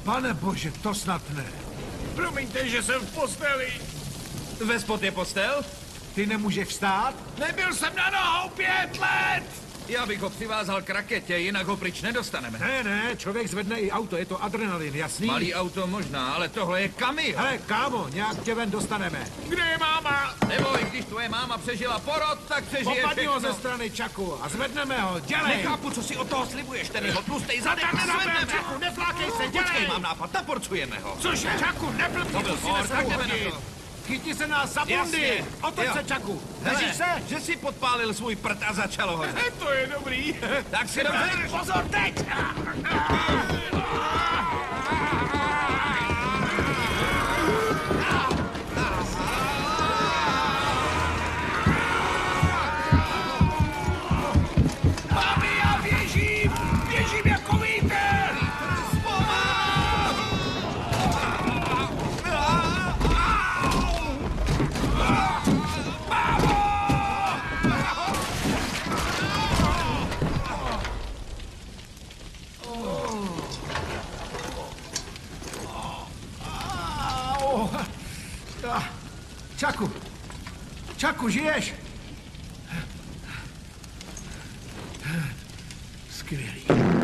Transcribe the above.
Pane bože, to snad ne. Promiňte, že jsem v posteli. Ve spod je postel? Ty nemůžeš vstát? Nebyl jsem na nohou 5 let! Já bych ho přivázal k raketě, jinak ho pryč nedostaneme. Ne, člověk zvedne i auto, je to adrenalin, jasný? Malý auto možná, ale tohle je kamion. Hele, kámo, nějak tě ven dostaneme. Kde je máma? Neboj, když tvoje máma přežila porod, tak přežije Popadni ho všechno. ze strany Čaku a zvedneme ho, dělej! Nechápu, co si od toho slibuješ, ten jeho tlustej zadek. Tak Zvedneme Čaku, ho. neflákej se, dělej! Počkej, mám nápad, naporcujeme ho. Cože? Čaku, neblbni, To byl musíme for, se tak jdeme uhodit. na to. Chytni se nás za bundy! Jasně. Otoč Jo. se, Čaku! Hele, Držíš se? že si podpálil svůj prd a začalo ho. To je dobrý. Tak si dobře. Pozor, teď! Mami, já běžím! Běžím jako vítr! Čaku! Čaku, žiješ? Skvělý.